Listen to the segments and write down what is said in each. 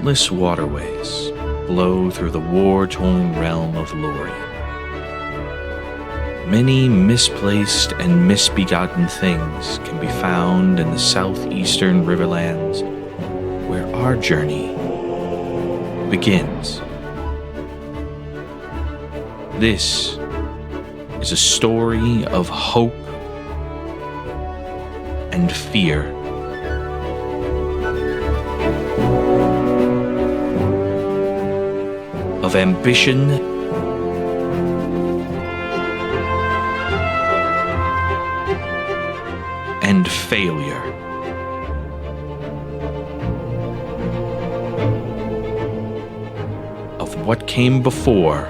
countless waterways flow through the war-torn realm of Lori. Many misplaced and misbegotten things can be found in the southeastern riverlands where our journey begins. This is a story of hope and fear. Of ambition and failure. Of what came before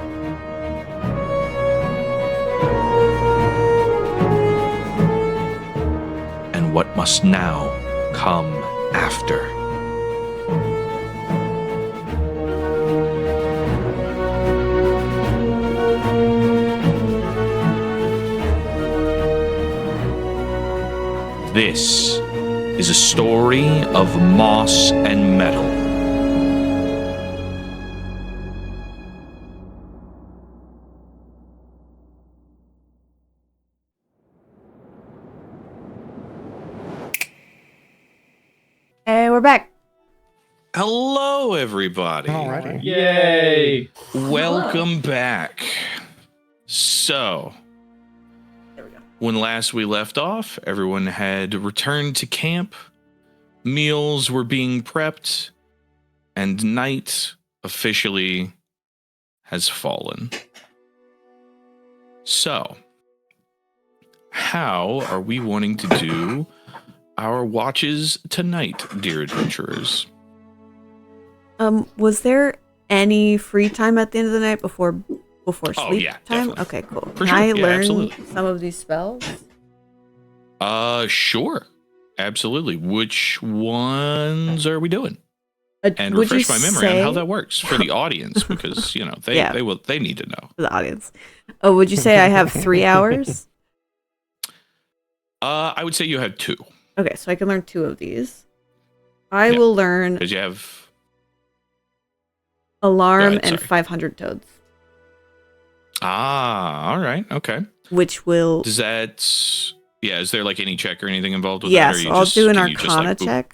and what must now come after. This is a story of moss and metal. Hey, we're back. Hello, everybody. Alrighty. Yay! Welcome back. So, when last we left off, everyone had returned to camp, meals were being prepped, and night officially has fallen. So, how are we wanting to do our watches tonight, dear adventurers? Was there any free time at the end of the night before sleep yeah, time? definitely. Okay, cool. For Can sure. I Yeah, learn absolutely. some of these spells? Sure. Absolutely. Which ones are we doing? And Would refresh you my memory on how that works for the audience, because they Yeah. they need to know. For the audience. Oh, would you say I have 3 hours? I would say you have 2. Okay, so I can learn 2 of these. I will learn Because you have Alarm ahead, and sorry. 500 Toads, all right, okay. which will... Does that is there like any check or anything involved with Yes, that? Or I'll do an can you just, Arcana boop? check.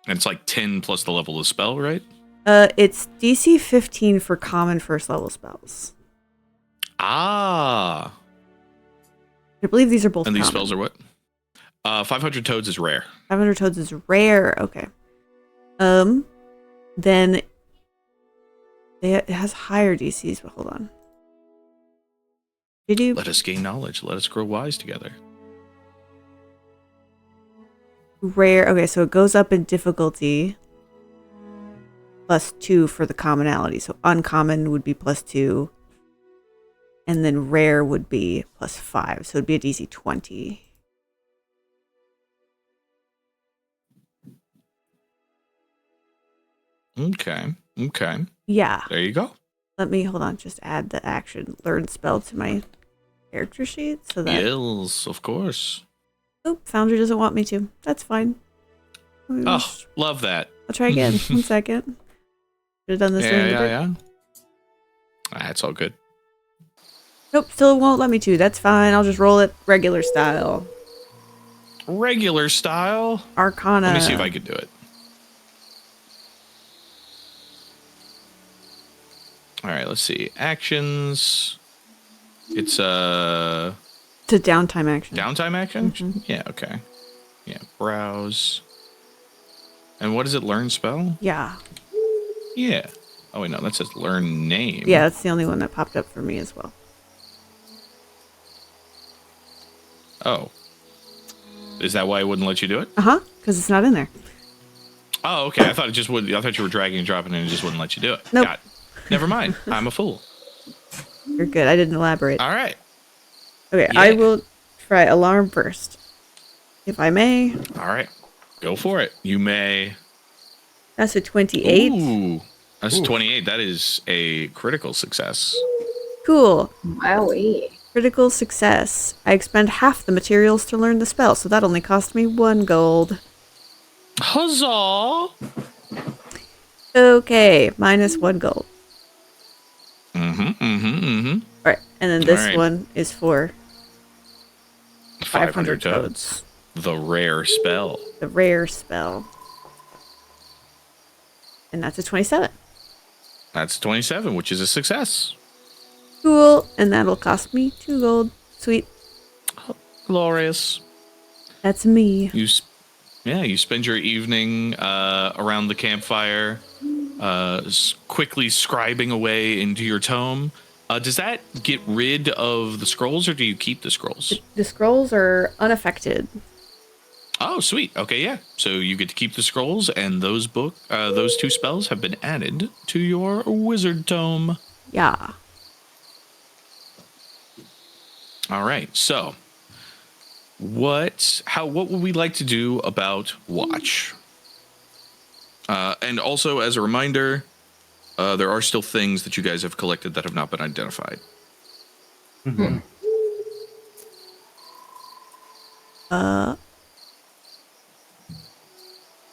And it's like 10 plus the level of the spell, right? It's DC 15 for common first level spells. Ah. I believe these are both And these common. spells are what? 500 Toads is rare. 500 Toads is rare. Okay. Then it has higher DCs, but hold on. Did you? Let us gain knowledge. Let us grow wise together. Rare. Okay, so it goes up in difficulty. +2 for the commonality. So uncommon would be +2. And then rare would be +5. So it'd be a DC 20. Okay. Yeah. There you go. Let me, hold on, just add the action learn spell to my character sheet so that... Yes, of course. Oop, Foundry doesn't want me to. That's fine. Oh, love that. I'll try again. 1 second. Should have done this during the break. Yeah. That's all good. Nope, still won't let me to. That's fine. I'll just roll it regular style. Regular style? Arcana. Let me see if I can do it. All right, let's see. Actions. It's a downtime action. downtime action? Mhm. Yeah, okay. Yeah, browse. And what does it learn spell? Yeah. Yeah. Oh, wait, no, that says learn name. Yeah, that's the only one that popped up for me as well. Oh. Is that why it wouldn't let you do it? Uh-huh, because it's not in there. Oh, okay. I thought it just would. I thought you were dragging and dropping and it just wouldn't let you do it. Nope. Got it. Never mind. I'm a fool. You're good. I didn't elaborate. All right. Okay, Yeah. I will try alarm first. If I may. All right. Go for it. You may. That's a 28. Ooh. That's 28. That is a critical success. Cool. Wowee. Critical success. I expend half the materials to learn the spell, so that only cost me 1 gold. Huzzah! Okay, -1 gold. Mm-hmm. All right, and then this All right. one is for 500 toads. The rare spell. the rare spell. And that's a 27. That's 27, which is a success. Cool, and that'll cost me 2 gold. Sweet. Glorious. That's me. You spend your evening around the campfire, quickly scribing away into your tome. Does that get rid of the scrolls, or do you keep the scrolls? The scrolls are unaffected. Oh, sweet. Okay, yeah. So you get to keep the scrolls, and those 2 spells have been added to your wizard tome. Yeah. All right. So, what would we like to do about watch? And also, as a reminder, there are still things that you guys have collected that have not been identified. Mm-hmm.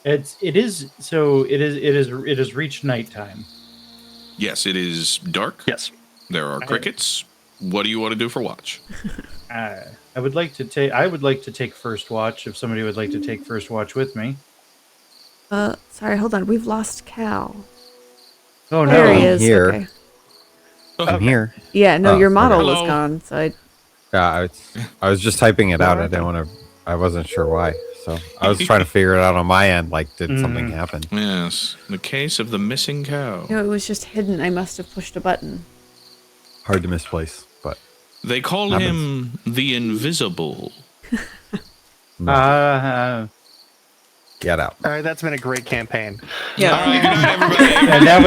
It is reached nighttime. Yes, it is dark. Yes. There are crickets. What do you want to do for watch? I would like to take first watch if somebody would like to take first watch with me. Sorry, hold on. We've lost Cal. Oh no. There he is. Here. Okay. I'm here. Yeah, no, Oh, your model okay. was Hello. gone, so I was just typing it out. I wasn't sure why. So I was trying to figure it out on my end. Like, did something happen? Yes, the case of the missing cow. no, it was just hidden. I must have pushed a button. Hard to misplace, but They call him the Invisible. get out. All right, that's been a great campaign. Yeah. All right, good night, everybody. And that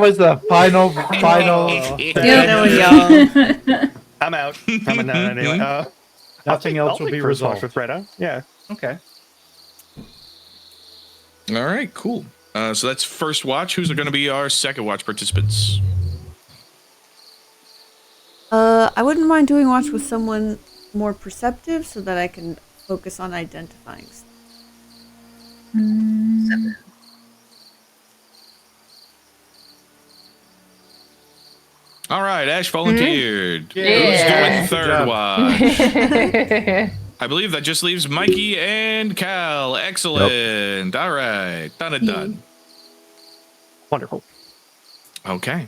was the final. y'all. I'm out. I'm not anyway. Nothing else will take be first watch resolved. with Greta. Yeah. Okay. All right, cool. So that's first watch. Who's going to be our second watch participants? I wouldn't mind doing watch with someone more perceptive so that I can focus on identifying stuff. All right, Ashe volunteered. Yeah. Who's doing Good third job. watch? I believe that just leaves Mykie and Cal. Excellent. All right, done. Wonderful. Okay.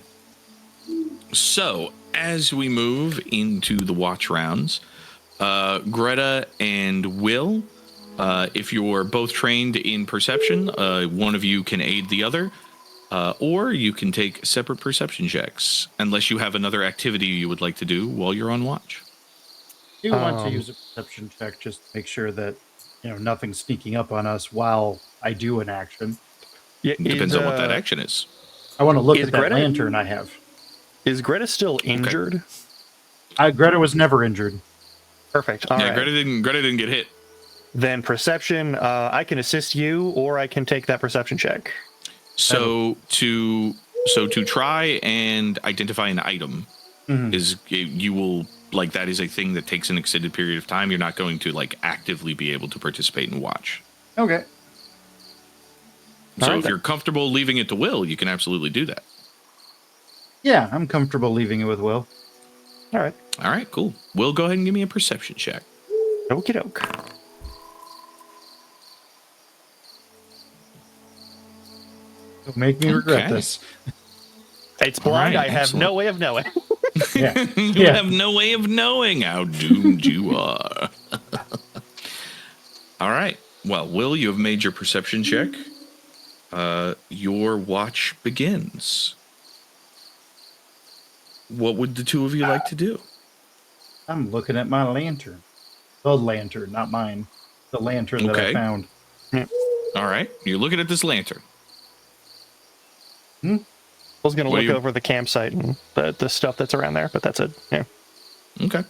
So, as we move into the watch rounds, Greta and Will, if you're both trained in perception, one of you can aid the other, or you can take separate perception checks, unless you have another activity you would like to do while you're on watch. Do you want to use a perception check just to make sure that nothing's sneaking up on us while I do an action? Yeah, Depends on what that action is. I want to look Is at that Greta- lantern I have. Is Greta still injured? Greta was never injured. Perfect. All right. Greta didn't get hit. Then perception. I can assist you, or I can take that perception check. So to try and identify an item is you will that is a thing that takes an extended period of time. You're not going to actively be able to participate and watch. Okay. So All right, if you're comfortable leaving it to Will, you can absolutely do that. Yeah, I'm comfortable leaving it with Will. All right. All right, cool. Will, go ahead and give me a perception check. Okie doke. Don't make me regret Okay. this. It's blind. All right, I have excellent. no way of knowing. Yeah. You Yeah. have no way of knowing how doomed you are. All right. Well, Will, you have made your perception check. Your watch begins. What would the two of you like to do? I'm looking at my lantern. The lantern, not mine. The lantern that I Okay. found. All right. You're looking at this lantern. I was going to What do look you- over the campsite and the stuff that's around there, but that's it. Yeah. Okay.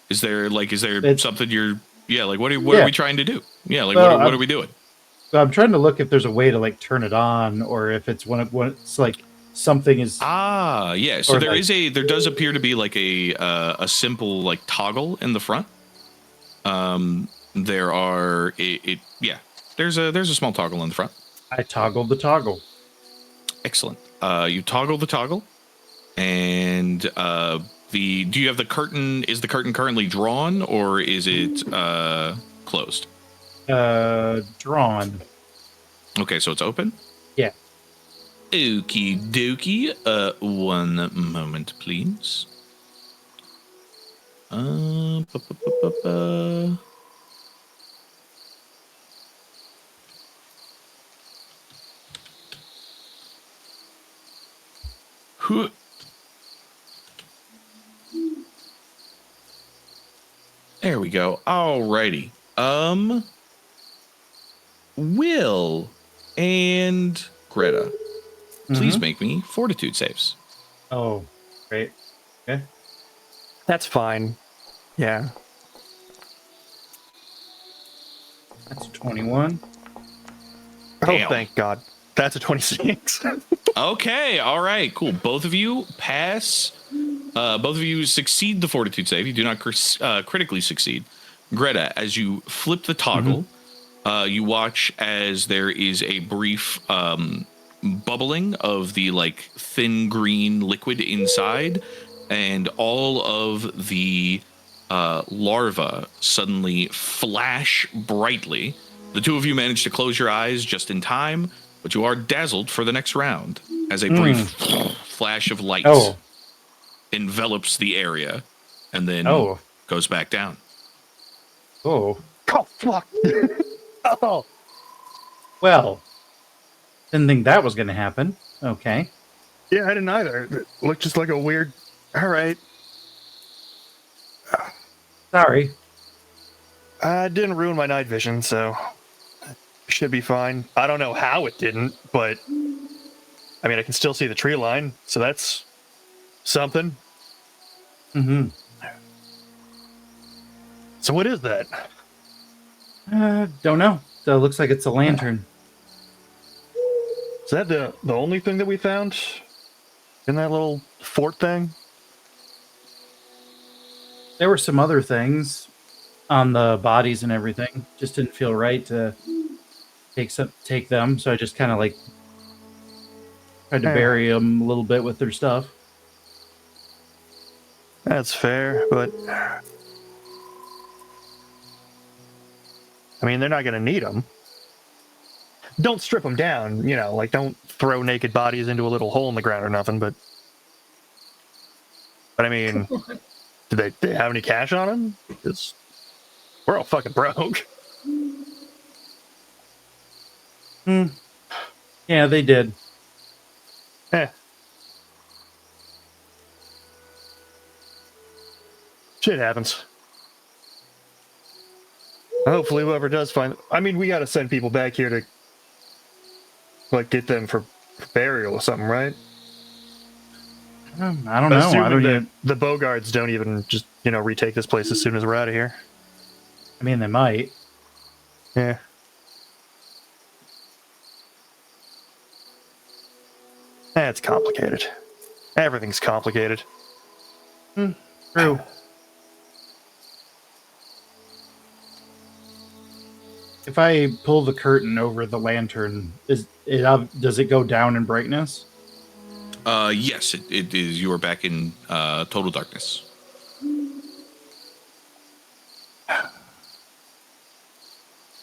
Is there It's- something you're what are Yeah. we trying to do? Yeah, Well, what are we doing? So I'm trying to look if there's a way to turn it on, or if it's it's something is. Ah, yeah. So Or there does appear to be a simple toggle in the front. There are There's a small toggle in the front. I toggled the toggle. Excellent. You toggle the toggle, and do you have the curtain? Is the curtain currently drawn, or is it closed? Drawn. Okay, so it's open. Yeah. Okie dokie. One moment, please. Huh. There we go. Alrighty. Will and Greta, please make me fortitude saves. Oh, great. Okay. That's fine. Yeah. That's 21. Damn. Oh, thank God. That's a 26. Okay, all right, cool. Both of you pass. Both of you succeed the fortitude save. You do not critically succeed. Greta, as you flip the toggle, you watch as there is a brief bubbling of the like thin green liquid inside, and all of the larvae suddenly flash brightly. The two of you manage to close your eyes just in time, but you are dazzled for the next round as a brief flash of light envelops the area and then goes back down. Oh. Oh, fuck. Oh. Well, didn't think that was going to happen. Okay. Yeah, I didn't either. It looked just like a weird... All right. Sorry. I didn't ruin my night vision, so... Should be fine. I don't know how it didn't, but... I mean, I can still see the tree line, so that's... something. Mm-hmm. So what is that? Don't know. So it looks like it's a lantern. Is that the only thing that we found? In that little fort thing? There were some other things on the bodies and everything. Just didn't feel right to take them, so I just kind of like tried to bury them a little bit with their stuff. That's fair, but... I mean, they're not going to need them. Don't strip them down, you know, like don't throw naked bodies into a little hole in the ground or nothing, but I mean, do they have any cash on them? Because we're all fucking broke. Yeah, they did. Shit happens. Hopefully whoever does find... I mean, we got to send people back here to like get them for burial or something, right? I don't know. Assuming the boggards don't even just, you know, retake this place as soon as we're out of here. I mean, they might. Yeah. That's complicated. Everything's complicated. True. If I pull the curtain over the lantern, does it go down in brightness? Yes, it is. You are back in total darkness.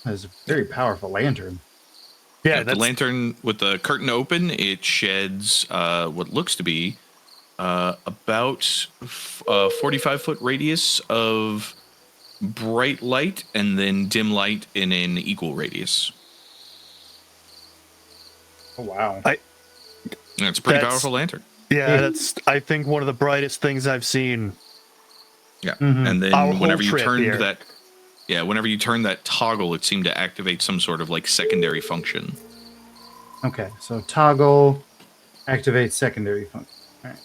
That's a very powerful lantern. Yeah, the lantern with the curtain open, it sheds what looks to be about 45-foot radius of bright light and then dim light in an equal radius. Oh, wow. It's a pretty powerful lantern. Yeah, that's, I think, one of the brightest things I've seen. Yeah, and then whenever you turn that toggle, it seemed to activate some sort of like secondary function. Okay, so toggle activates secondary function. All right.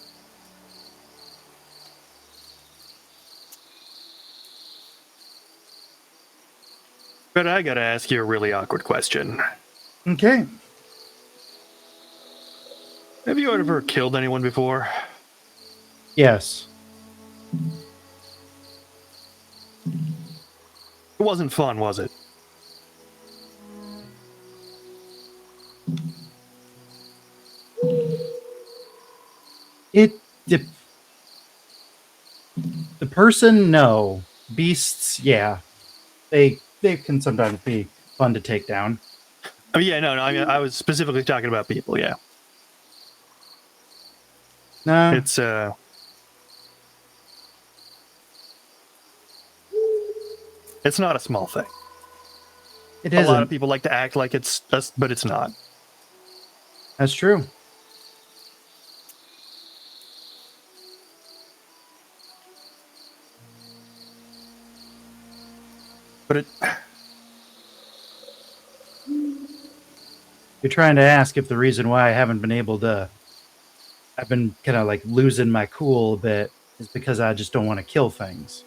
But I gotta ask you a really awkward question. Okay. Have you ever killed anyone before? Yes. It wasn't fun, was it? The person, no. Beasts, yeah. They can sometimes be fun to take down. Oh yeah, no. I was specifically talking about people. Yeah, No, it's not a small thing. it A isn't. lot of people like to act like it's us, but it's not. That's true. But it. You're trying to ask if the reason why I haven't been able to, I've been kind of like losing my cool a bit, is because I just don't want to kill things.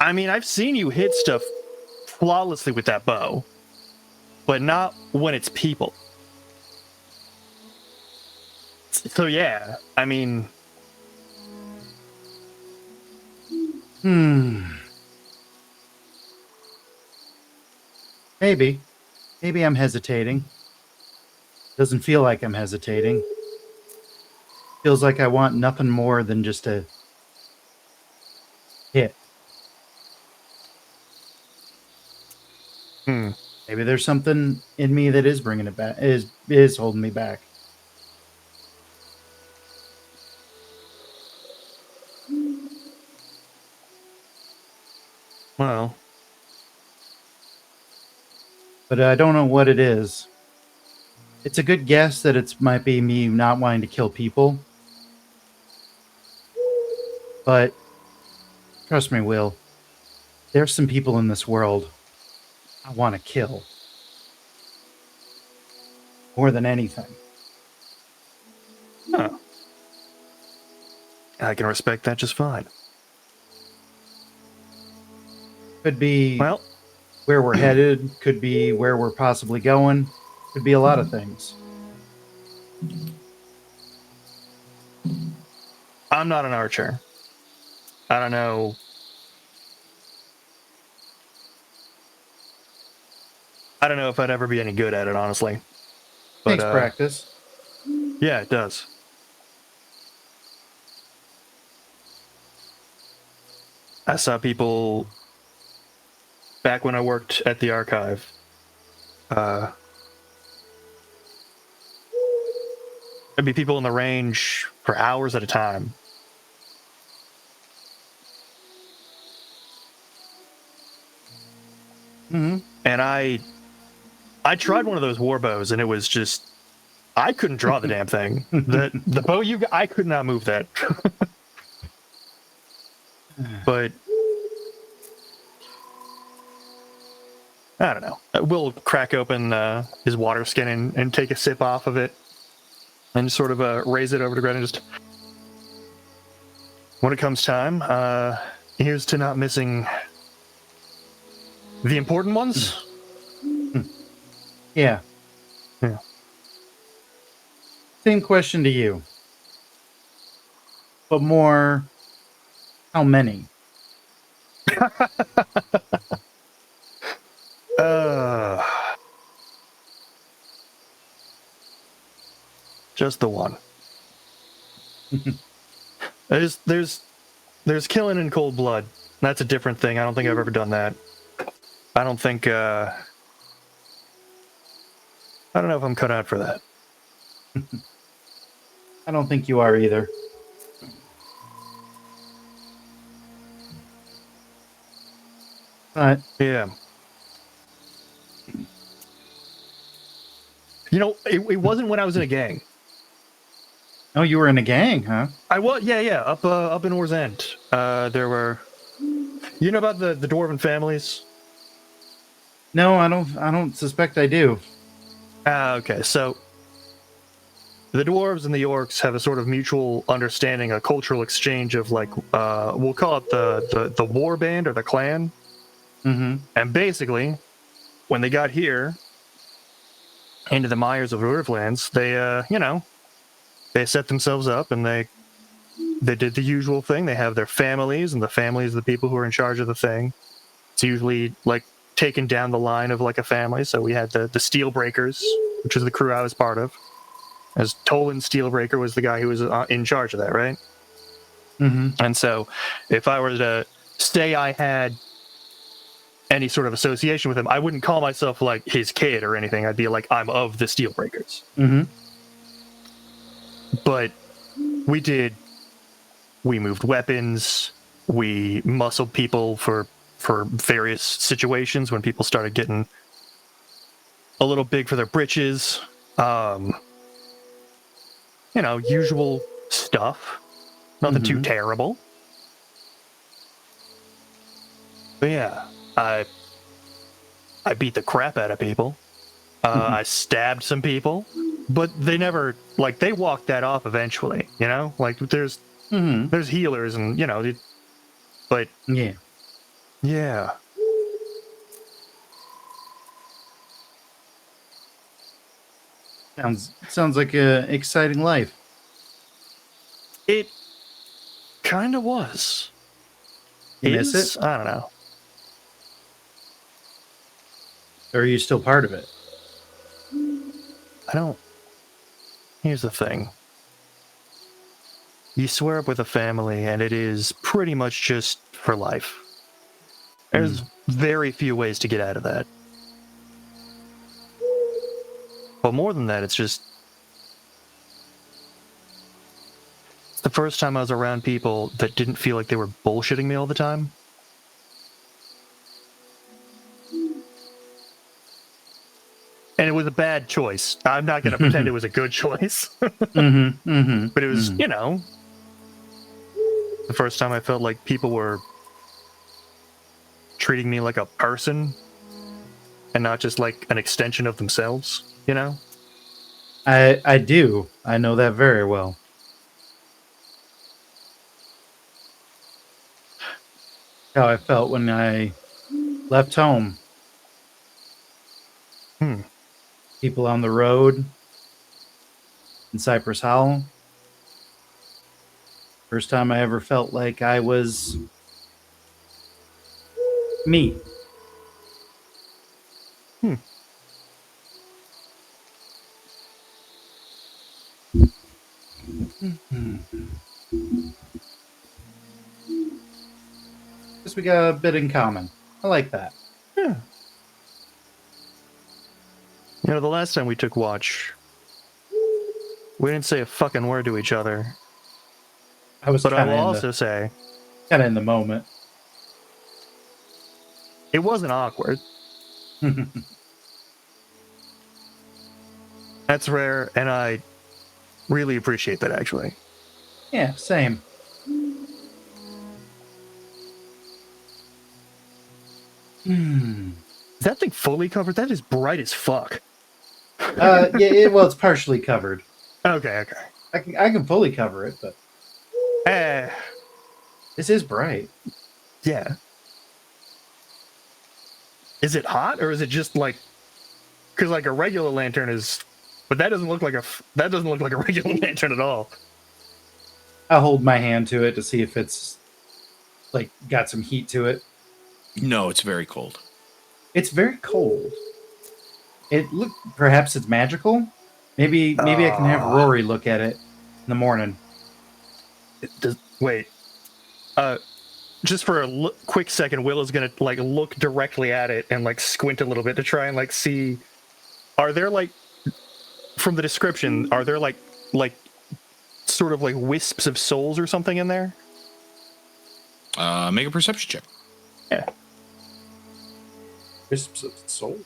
I mean, I've seen you hit stuff flawlessly with that bow, but not when it's people. So yeah, I mean, Maybe I'm hesitating. Doesn't feel like I'm hesitating. Feels like I want nothing more than just to hit. Maybe there's something in me that is bringing it back, is holding me back. well, But I don't know what it is. It's a good guess that it might be me not wanting to kill people. But trust me, Will, there's some people in this world I want to kill. More than anything. huh. I can respect that just fine. Could be Well, where we're headed, could be where we're possibly going, could be a lot of things. I'm not an archer. I don't know. I don't know if I'd ever be any good at it, honestly. But, Takes practice. Yeah, it does. I saw people back when I worked at the archive. There'd be people in the range for hours at a time. Mm-hmm. And I tried one of those war bows, and it was just, I couldn't draw the damn thing. The bow I could not move that. But I don't know. We'll crack open his water skin and take a sip off of it, and sort of raise it over to Greta. And just when it comes time, here's to not missing the important ones. Yeah. Yeah. Same question to you. But more, how many? Just the one. There's killing in cold blood. That's a different thing. I don't think I've ever done that. I don't think I don't know if I'm cut out for that. I don't think you are either. But Yeah. You know, it wasn't when I was in a gang. oh, you were in a gang, huh? I was, yeah, up in Oars End. There were, you know about the dwarven families? No, I don't suspect I do. Okay, so the dwarves and the orcs have a sort of mutual understanding, a cultural exchange of like, we'll call it the war band or the clan. Mm-hmm. And basically, when they got here into the mires of Riverlands, they set themselves up and they did the usual thing. They have their families, and the families of the people who are in charge of the thing. It's usually like taken down the line of like a family. So we had the Steel Breakers, which is the crew I was part of. as Tolan Steelbreaker was the guy who was in charge of that, right? Mm-hmm. And so, if I were to say I had any sort of association with him, I wouldn't call myself like his kid or anything. I'd be like, I'm of the Steelbreakers. Mm-hmm. But we moved weapons, we muscled people for various situations when people started getting a little big for their britches. Usual stuff. Nothing too terrible. But yeah, I beat the crap out of people. I stabbed some people, but they never, like, they walked that off eventually, you know? Like, there's healers and, but Yeah. yeah. Sounds like a exciting life. It kind of was. You miss it? I don't know. Or are you still part of it? I don't. Here's the thing. You swear up with a family, and it is pretty much just for life. There's very few ways to get out of that. But more than that, it's just... It's the first time I was around people that didn't feel like they were bullshitting me all the time. And it was a bad choice. I'm not going to pretend it was a good choice. But it was, the first time I felt like people were treating me like a person and not just like an extension of themselves, you know? I do. I know that very well. How I felt when I left home. People on the road in Cypress Hollow. First time I ever felt like I was me. Guess we got a bit in common. I like that. Yeah. The last time we took watch, we didn't say a fucking word to each other. But I will also say, kind of in the moment. It wasn't awkward. That's rare, and I really appreciate that, actually. Yeah, same. Is that thing fully covered? That is bright as fuck. Yeah, it's partially covered. Okay. I can fully cover it, but this is bright. Yeah. Is it hot, or is it just like? Because like a regular lantern is, but that doesn't look like a regular lantern at all. I'll hold my hand to it to see if it's like got some heat to it. No, it's very cold. It's very cold. Perhaps it's magical. Maybe I can have Rori look at it in the morning. Wait. Just for a quick second, Willow's gonna like look directly at it and like squint a little bit to try and like see. Are there like, from the description, are there like sort of like wisps of souls or something in there? Make a perception check. Yeah. Wisps of soul.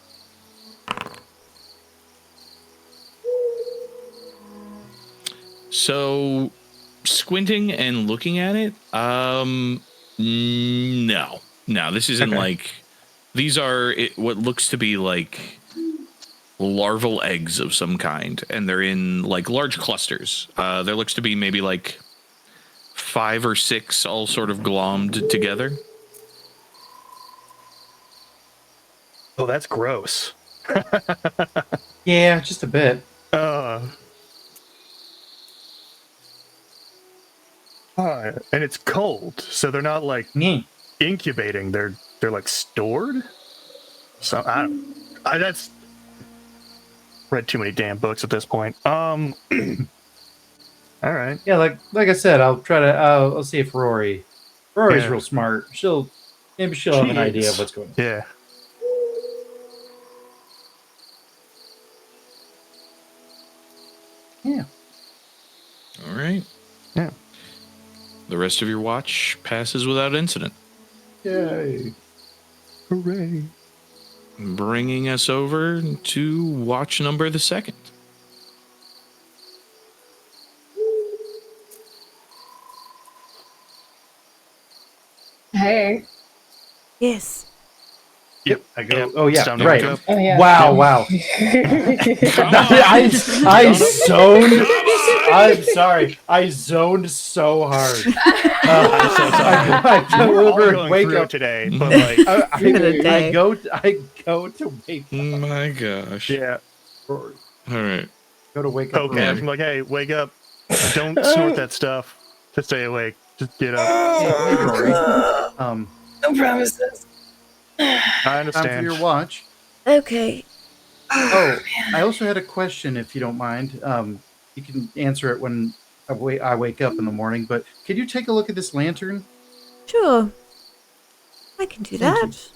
So, squinting and looking at it, no, this isn't like, these are what looks to be like larval eggs of some kind, and they're in like large clusters. There looks to be maybe like 5 or 6 all sort of glommed together. Oh, that's gross. Yeah, just a bit. And it's cold, so they're not like incubating. They're like stored. So that's read too many damn books at this point. All right. Yeah, like I said, I'll try to. I'll see if Rori's Yeah. real smart. Maybe she'll have an idea of what's going on. Yeah. Yeah. All right. Yeah. The rest of your watch passes without incident. Yay. Hooray. Bringing us over to watch number the second. Hey. Yes. Yep. I go. Yep, Oh yeah. it's time to Right. wake up. Oh yeah. Wow. Come on. I zoned. I'm sorry. I zoned so hard. I'm so sorry. I We're all delivered going wake through up. it today, but like, Been a day. I go to wake up. My gosh. yeah. Rory. All right. Go to wake up. Okay, Rory. I'm like, hey, wake up! Don't snort that stuff to stay awake. Just get up. Hey, Rory. No promises. I Time for understand. your watch. Okay. Oh, I also had a question, if you don't mind. You can answer it when I wake up in the morning. But could you take a look at this lantern? Sure. I can do Thank that.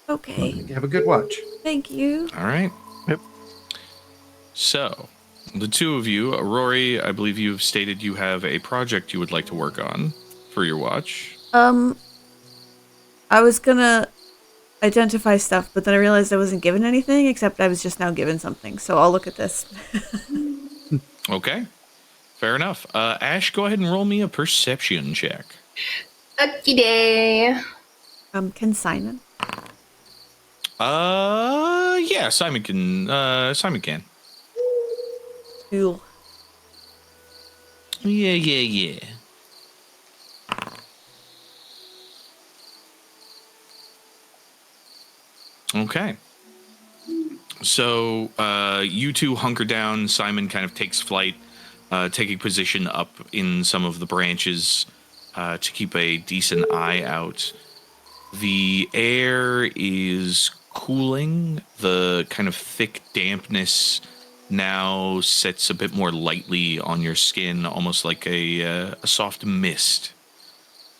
Okay. Have a good watch. Thank you. All right. Yep. So, the two of you, Rory, I believe you've stated you have a project you would like to work on for your watch. I was gonna identify stuff, but then I realized I wasn't given anything, except I was just now given something. So I'll look at this. Okay. Fair enough. Ashe, go ahead and roll me a perception check. Okie day. Can Simon? Yeah, Simon can. Cool. Yeah. Okay. So you two hunker down. Simon kind of takes flight, taking position up in some of the branches to keep a decent eye out. The air is cooling. The kind of thick dampness now sets a bit more lightly on your skin, almost like a soft mist.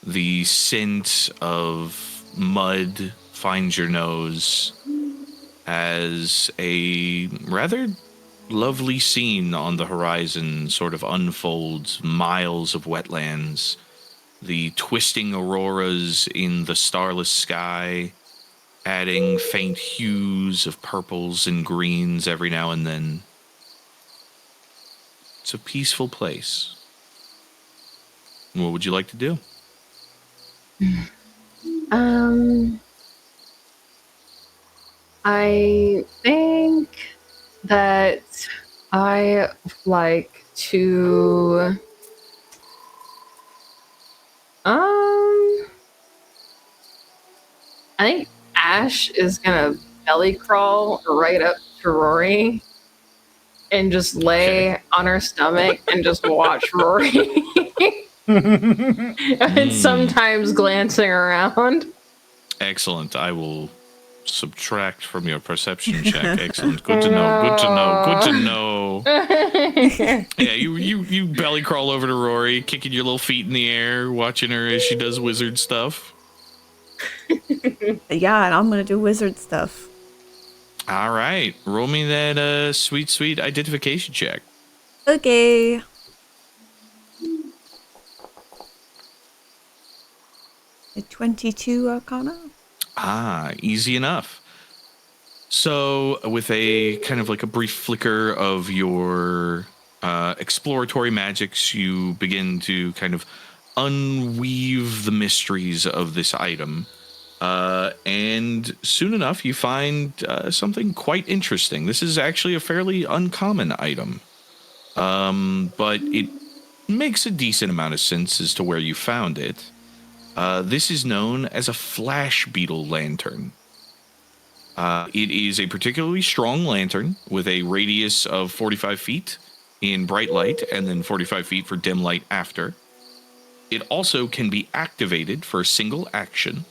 The scent of mud finds your nose as a rather lovely scene on the horizon sort of unfolds. Miles of wetlands, the twisting auroras in the starless sky, adding faint hues of purples and greens every now and then. It's a peaceful place. What would you like to do? I think that I like to I think Ashe is gonna belly crawl right up to Rory and just lay on her stomach and just watch Rory. And sometimes glancing around. Excellent. I will subtract from your perception check. Excellent. Good to know. Good to know. Good to know. Yeah, you belly crawl over to Rory, kicking your little feet in the air, watching her as she does wizard stuff. Yeah, and I'm gonna do wizard stuff. All right. Roll me that sweet identification check. Okay. A 22 Arcana. Easy enough. So, with a kind of like a brief flicker of your exploratory magics, you begin to kind of unweave the mysteries of this item. And soon enough, you find something quite interesting. This is actually a fairly uncommon item. But it makes a decent amount of sense as to where you found it. This is known as a flash beetle lantern. It is a particularly strong lantern with a radius of 45 feet in bright light and then 45 feet for dim light after. It also can be activated for a single action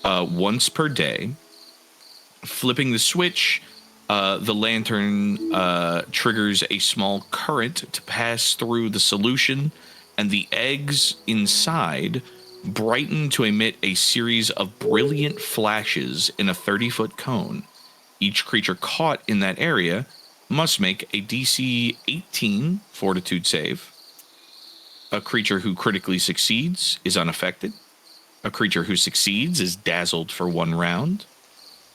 once per day. Flipping the switch, the lantern triggers a small current to pass through the solution, and the eggs inside brighten to emit a series of brilliant flashes in a 30-foot cone. Each creature caught in that area must make a DC 18 fortitude save. A creature who critically succeeds is unaffected. A creature who succeeds is dazzled for 1 round.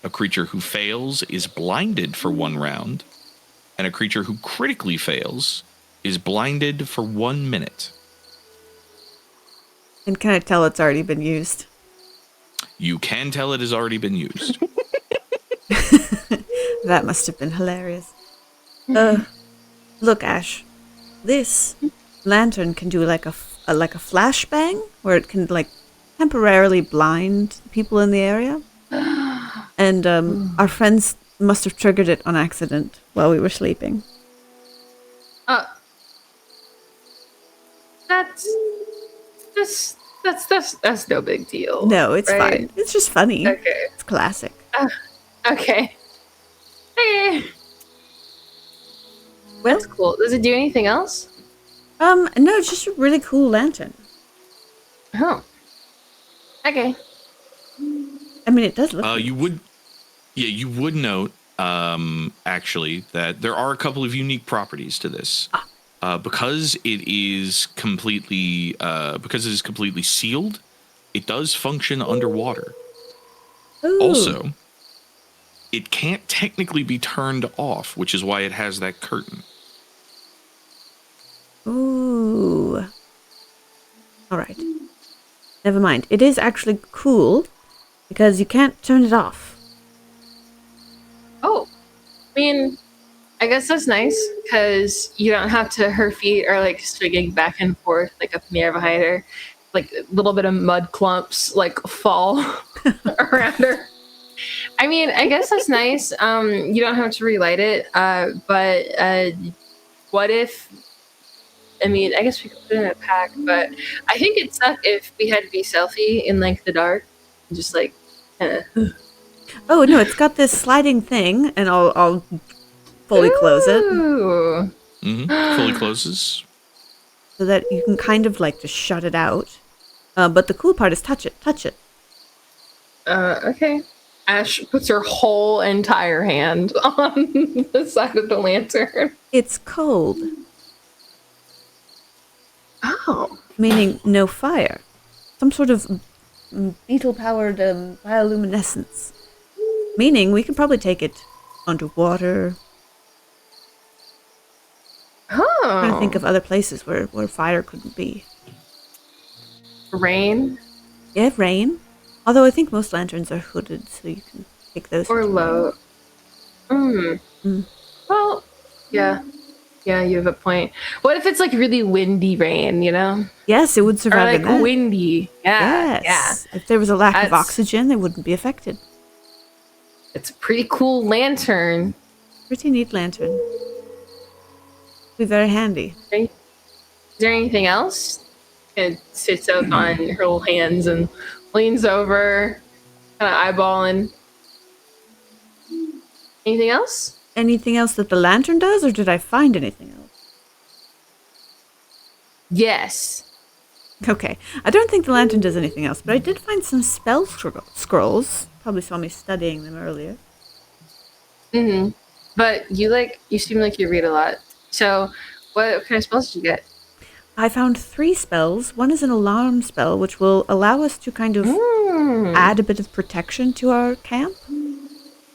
A creature who fails is blinded for 1 round. And a creature who critically fails is blinded for 1 minute. And can I tell it's already been used? You can tell it has already been used. That must have been hilarious. Look, Ashe. This lantern can do like a flashbang, where it can like temporarily blind people in the area. And our friends must have triggered it on accident while we were sleeping. That's no big deal. No, it's right? fine. It's just funny. Okay. It's classic. Okay. Hey. Well, That's cool. Does it do anything else? no, it's just a really cool lantern. Oh. Okay. I mean, it does look You would note, actually, that there are a couple of unique properties to this. Because it is completely sealed, it does function underwater. Ooh. Also, it can't technically be turned off, which is why it has that curtain. Ooh. All right. Never mind. It is actually cool because you can't turn it off. Oh. I mean, I guess that's nice because you don't have to. Her feet are like swinging back and forth like up in the air behind her. Like a little bit of mud clumps like fall around her. I mean, I guess that's nice. You don't have to relight it. But what if? I mean, I guess we could put it in a pack, but I think it'd suck if we had to be stealthy in like the dark, and just like. Oh no, it's got this sliding thing, and I'll fully close it Ooh. Fully closes. so that you can kind of like just shut it out. But the cool part is touch it. Okay. Ashe puts her whole entire hand on the side of the lantern. It's cold, Oh. meaning no fire. Some sort of beetle-powered bioluminescence. Meaning we could probably take it underwater. Oh. I'm trying to think of other places where fire couldn't be. Rain Yeah, rain. Although I think most lanterns are hooded, so you can take those. or into low. rain. Well, yeah. Yeah, you have a point. What if it's like really windy rain, you know? Yes, it would Or survive like in that. windy. Yeah. Yes. If there was a lack of That's- oxygen, they wouldn't be affected. It's a pretty cool lantern. Pretty neat lantern. Be very handy. Is there anything else? It sits out on her little hands and leans over, kind of eyeballing. Anything else? Anything else that the lantern does, or did I find anything else? Yes. Okay. I don't think the lantern does anything else, but I did find some spell scrolls. Probably saw me studying them earlier. Mm-hmm. But you seem like you read a lot. So, what kind of spells did you get? I found 3 spells. One is an alarm spell, which will allow us to kind of add a bit of protection to our camp.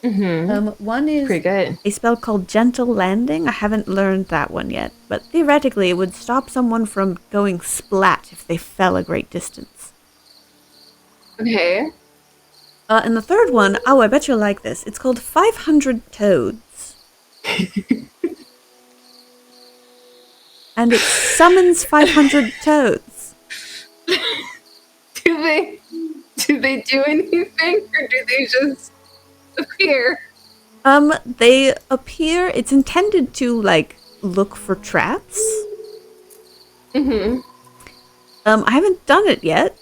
Mm-hmm. One is Pretty good. a spell called Gentle Landing. I haven't learned that one yet, but theoretically it would stop someone from going splat if they fell a great distance. Okay. And the third one, I bet you'll like this. It's called 500 Toads. And it summons 500 toads. Do they do anything, or do they just appear? They appear, it's intended to, like, look for traps. Mm-hmm. I haven't done it yet,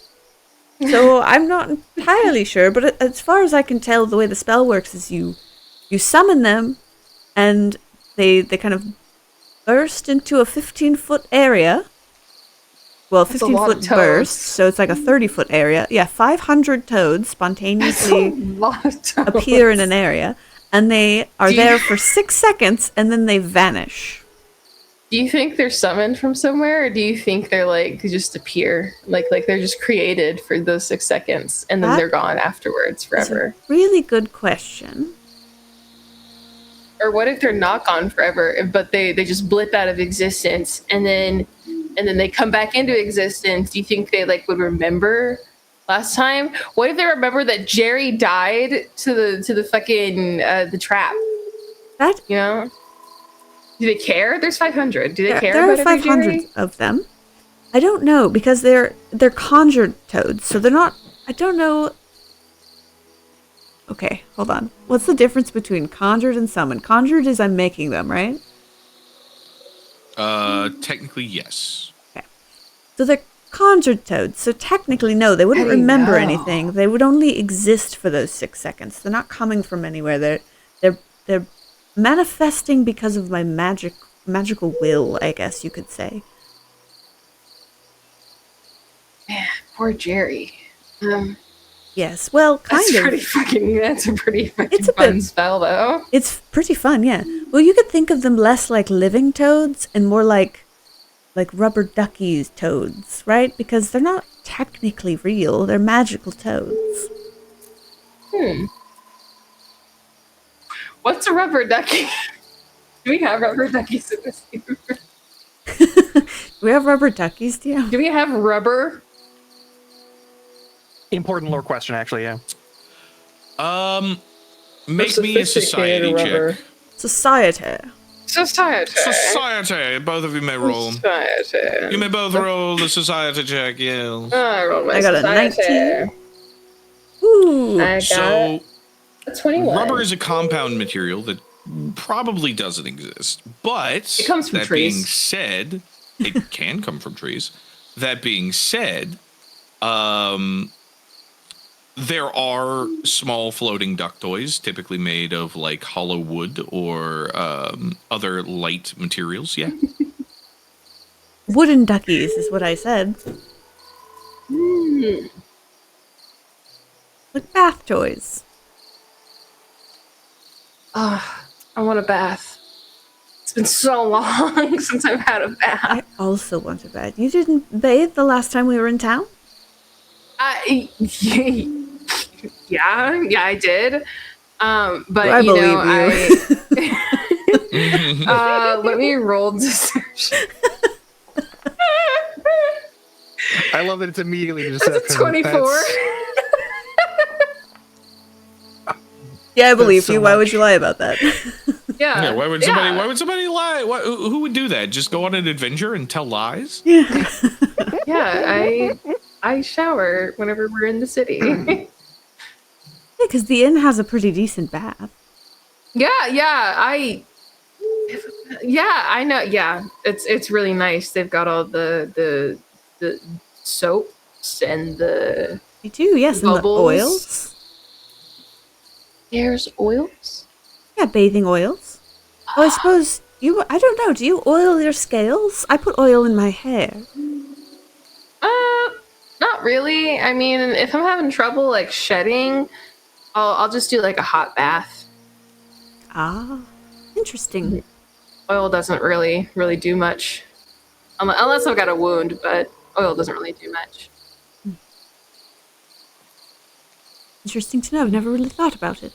So I'm not entirely sure, but as far as I can tell, the way the spell works is you summon them, and they kind of burst into a 15-foot area. Well, That's a lot of 15-foot burst, toads. so it's like a 30-foot area. Yeah, 500 toads That's a spontaneously lot of toads. appear in an area, and they are Do you- there for 6 seconds, and then they vanish. Do you think they're summoned from somewhere, or do you think they're like just appear, like they're just created for those 6 seconds and then That they're gone afterwards That's forever? a really good question. Or what if they're not gone forever, but they just blip out of existence and then they come back into existence? Do you think they like would remember last time? What if they remember that Jerry died to the fucking the trap? That You know? Do they care? There's 500. Do they care there are about every 500 Jerry? of them. I don't know because they're conjured toads, so they're not. I don't know. Okay, hold on. What's the difference between conjured and summoned? Conjured is I'm making them, right? Technically, yes. Okay. So they're conjured toads. So technically, no, they wouldn't How do you remember know? anything. They would only exist for those 6 seconds. They're not coming from anywhere. They're manifesting because of my magical will, I guess you could say. Poor Jerry. Yes, well, kind That's of. That's a pretty fucking It's a fun bit- spell, though. It's pretty fun, yeah. Well, you could think of them less like living toads and more like rubber duckies toads, right? Because they're not technically real. They're magical toads. What's a rubber ducky? Do we have rubber duckies in this game? Do we have rubber duckies, do you? Do we have rubber? Important lore question, actually. Yeah. Make me a society check. Society. Society. Society. Both of you may roll. Society. You may both roll the society check, yes. I rolled my I got a society. 19. Ooh. I got So, a 21. rubber is a compound material that probably doesn't exist. But It comes from that trees. being said, it can come from trees. That being said, there are small floating duck toys, typically made of like hollow wood or other light materials. Yeah. Wooden duckies is what I said. Like bath toys. I want a bath. It's been so long since I've had a bath. I also want a bath. You didn't bathe the last time we were in town? Yeah, I did. But I you believe know, you. let me roll deception. I love that it's immediately That's a deception. 24. Yeah, I believe so you. Why would much. you lie about that? Yeah. Yeah, why would somebody lie? Who would do that? Just go on an adventure and tell lies? Yeah. Yeah, I shower whenever we're in the city. Because the inn has a pretty decent bath. Yeah, I know. Yeah, it's really nice. They've got all the soaps and the You do, yes, and the Bubbles. oils. there's oils. Yeah, bathing oils. Oh, I suppose I don't know, do you oil your scales? I put oil in my hair. Not really. I mean, if I'm having trouble like shedding, I'll just do like a hot bath. Ah, interesting. Oil doesn't really do much, unless I've got a wound. But oil doesn't really do much. Interesting to know. I've never really thought about it.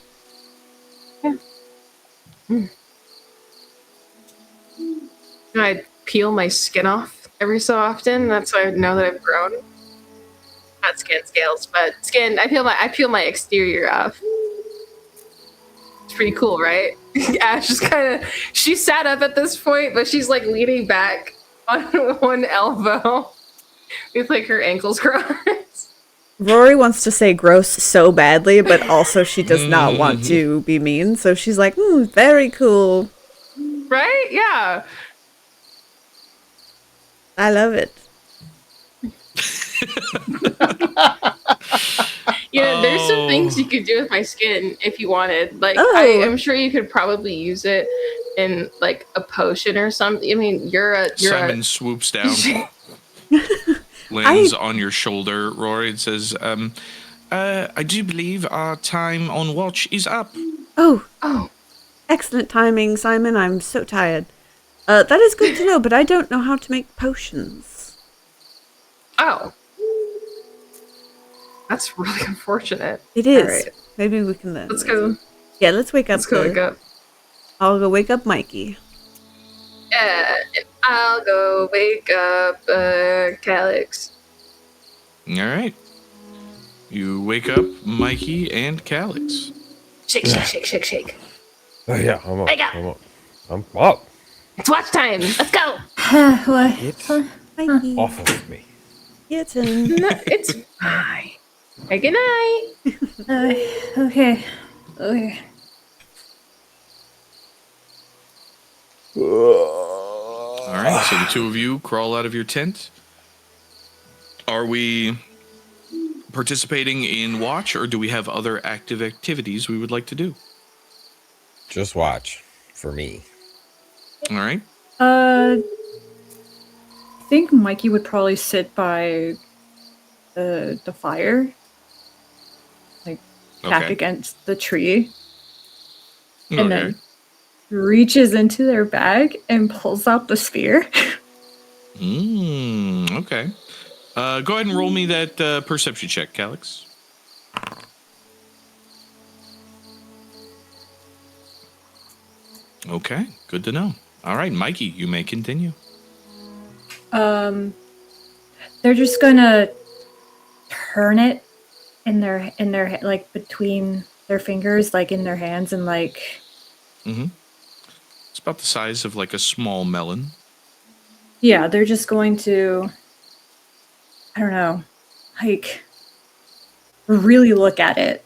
I peel my skin off every so often. That's how I know that I've grown. Not skin scales, but skin. I peel my exterior off. It's pretty cool, right? Ashe is kind of. She sat up at this point, but she's like leaning back on one elbow with like her ankles crossed. Rory wants to say gross so badly, but also she does not want to be mean. So she's like, very cool. Right? Yeah. I love it. There's some Oh. things you could do with my skin if you wanted. Like, Oh. I'm sure you could probably use it in like a potion or something. I mean, Simon swoops down, lands on your shoulder, Rory, and says, I do believe our time on watch is up. Oh, Oh, excellent timing, Simon. I'm so tired. That is good to know, but I don't know how to make potions. oh, that's really unfortunate. It is. All right, Maybe we can learn. let's later. go. Yeah, let's wake up. Let's go. Wake up. I'll go wake up Mykie. I'll go wake up Calix. All right. You wake up Mykie and Calix. Shake, shake, shake, shake, shake. Oh, yeah, I'm up. Wake up. I'm up. I'm up. It's watch time. Let's go. What? Get Mykie. off of me. Kitten. No, it's fine. Hey, good night. Okay. Okay. All right. So the two of you crawl out of your tent. Are we participating in watch, or do we have other active activities we would like to do? Just watch for me. All right. I think Mykie would probably sit by the fire, like back Okay. against the tree, and Okay. then reaches into their bag and pulls out the spear. Okay. Go ahead and roll me that perception check, Calix. Okay, good to know. All right, Mykie, you may continue. They're just gonna turn it in their like between their fingers, like in their hands, and like It's about the size of like a small melon. yeah, they're just going to, I don't know, like really look at it,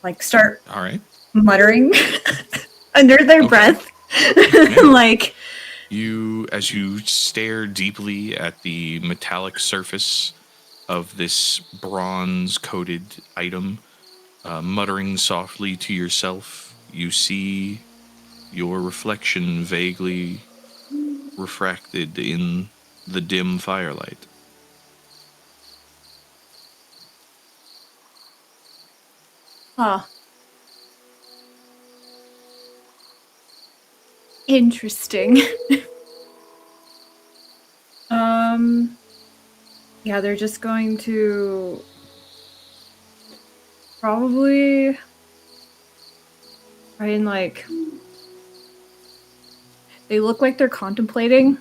like start All right. muttering under their Okay. breath, Yeah. like As you stare deeply at the metallic surface of this bronze-coated item, muttering softly to yourself, you see your reflection vaguely refracted in the dim firelight. huh. Interesting. Yeah, they're just going to probably try and like they look like they're contemplating,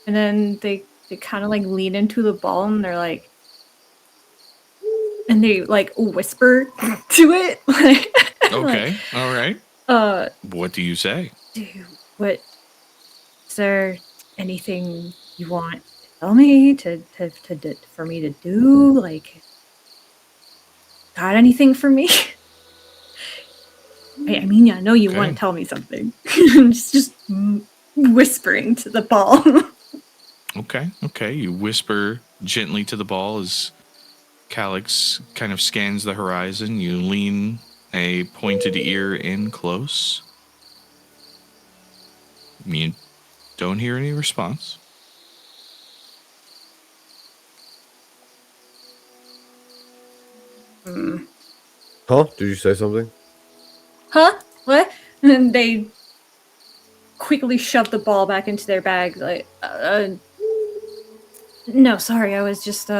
and then they kind of like lean into the ball and they're like, and they like whisper to it like Okay, all right. What do you say? What is there anything you want to tell me for me to do? Like, got anything for me? I mean, I know you Okay. want to tell me something. just whispering to the ball. Okay. You whisper gently to the ball as Calix kind of scans the horizon. You lean a pointed ear in close. You don't hear any response. Huh? Did you say something? Huh? What? And they quickly shove the ball back into their bag. Like, no, sorry, I was just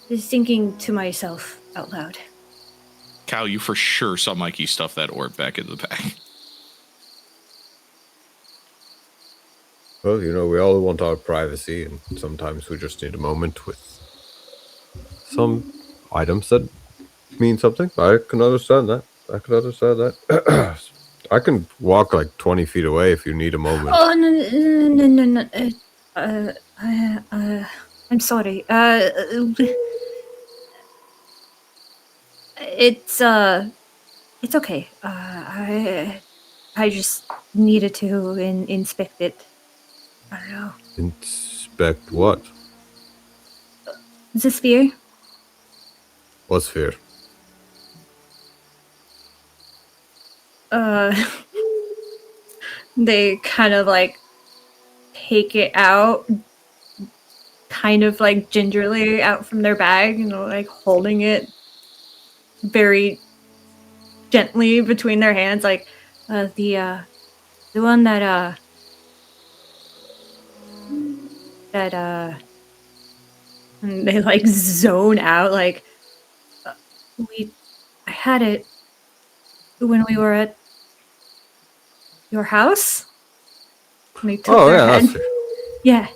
thinking to myself out loud. Cal, you for sure saw Mykie stuff that orb back in the bag. Well, we all want our privacy, and sometimes we just need a moment with some items that mean something. I can understand that. I can walk like 20 feet away if you need a moment. Oh no! I'm sorry. It's okay. I just needed to inspect it. I don't know. Inspect what? The sphere. What's fear? They kind of like take it out, kind of like gingerly out from their bag, like holding it very gently between their hands, like the one that and they like zone out, like I had it when we were at your house. And they took their head. That's fear. Yeah.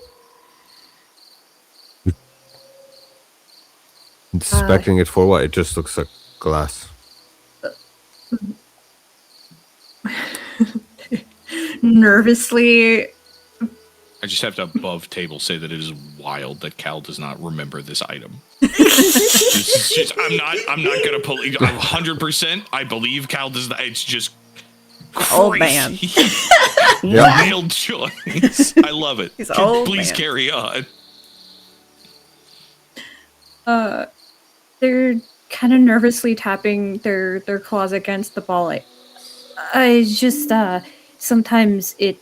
Inspecting it for what? It just looks like glass. Nervously. I just have to above table say that it is wild that Cal does not remember this item. I'm not gonna pull. 100%. I believe Cal does not. It's just Old man. Wild choice. I love it. He's old Please man. carry on. They're kind of nervously tapping their claws against the ball. I just sometimes it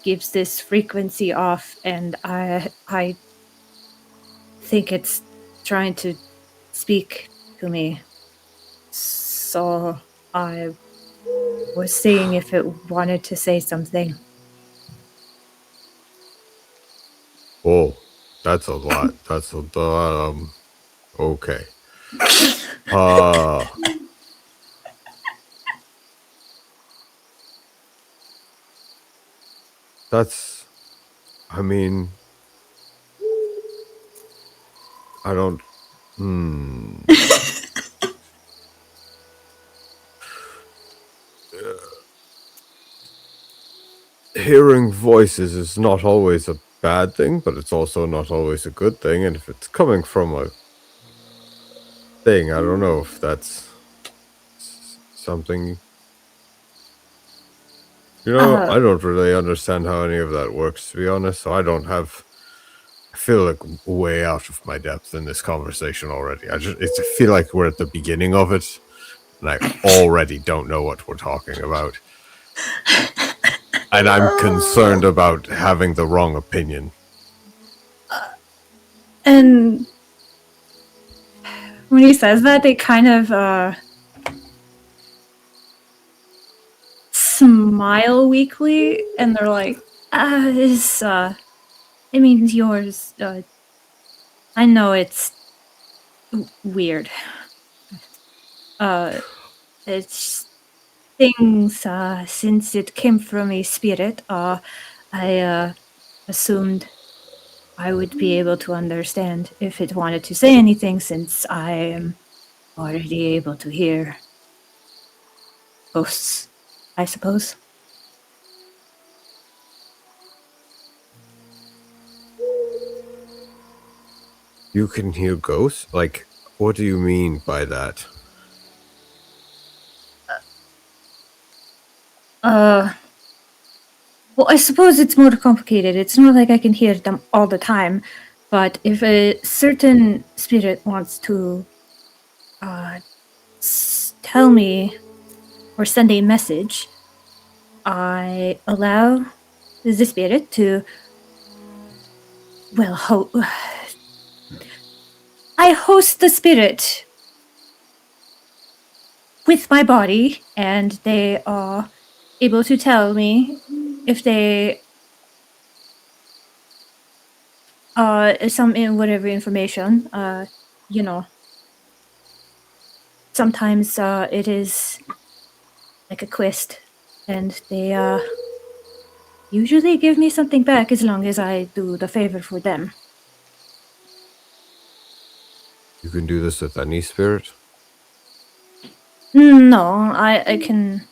gives this frequency off, and I think it's trying to speak to me. So I was seeing if it wanted to say something. Oh, that's a lot. That's a okay. That's, I mean, I don't, hearing voices is not always a bad thing, but it's also not always a good thing, and if it's coming from a thing, I don't know if that's something... I don't really understand how any of that works, to be honest, so I feel like way out of my depth in this conversation already. I feel like we're at the beginning of it, and I already don't know what we're talking about. And I'm concerned about having the wrong opinion. And when he says that, they kind of smile weakly, and they're like, it means yours. I know it's weird. It's things, since it came from a spirit, I assumed I would be able to understand if it wanted to say anything, since I am already able to hear ghosts, I suppose. You can hear ghosts? Like, what do you mean by that? Well, I suppose it's more complicated. It's not like I can hear them all the time, but if a certain spirit wants to tell me or send a message, I allow the spirit to, well, I host the spirit with my body, and they are able to tell me if they whatever information, sometimes it is like a quest, and they usually give me something back as long as I do the favor for them. You can do this with any spirit? No, I can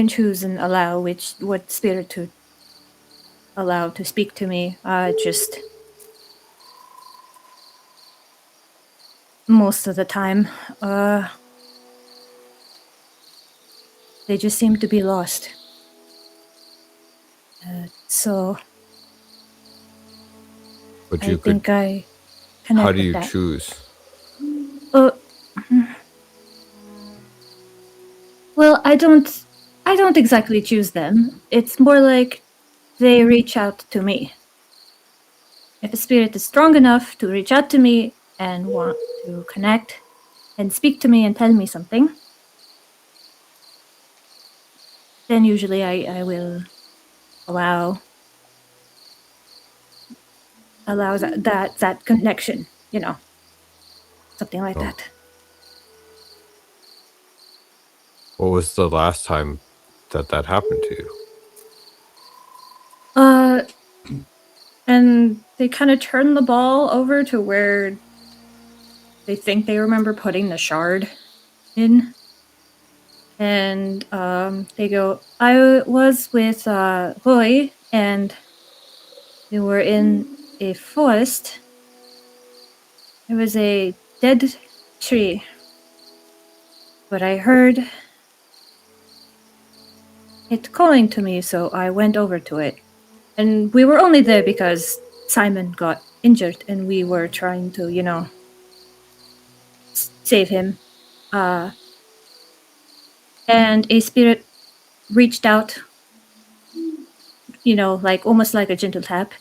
choose and allow what spirit to allow to speak to me. Just most of the time, they just seem to be lost. So But I you think could. I connect How do with you that. choose? Well, I don't exactly choose them. It's more like they reach out to me. If a spirit is strong enough to reach out to me and want to connect and speak to me and tell me something, then usually I will allow that connection, something like Oh. that. What was the last time that happened to you? And they kind of turn the ball over to where they think they remember putting the shard in. And they go, I was with Rori, and we were in a forest. There was a dead tree. But I heard it calling to me, so I went over to it. And we were only there because Simon got injured, and we were trying to, save him. And a spirit reached out, like almost like a gentle tap,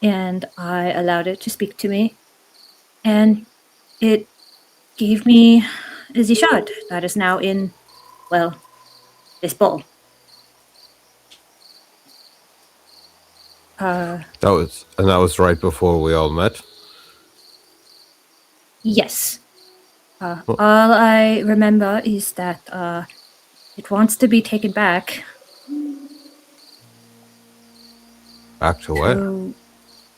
and I allowed it to speak to me. And it gave me the shard that is now in, well, this bowl. That was right before we all met. Yes. All I remember is that it wants to be taken back. Back to where? To,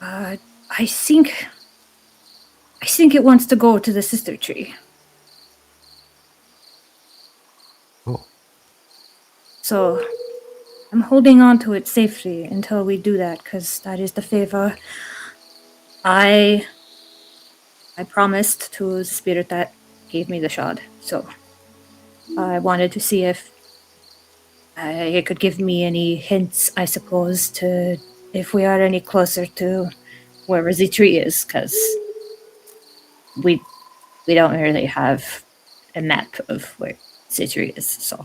I think it wants to go to the sister tree. Oh. So I'm holding on to it safely until we do that, because that is the favor I promised to the spirit that gave me the shard. So I wanted to see if it could give me any hints, I suppose, to if we are any closer to wherever the tree is, because we don't really have a map of where the tree is. So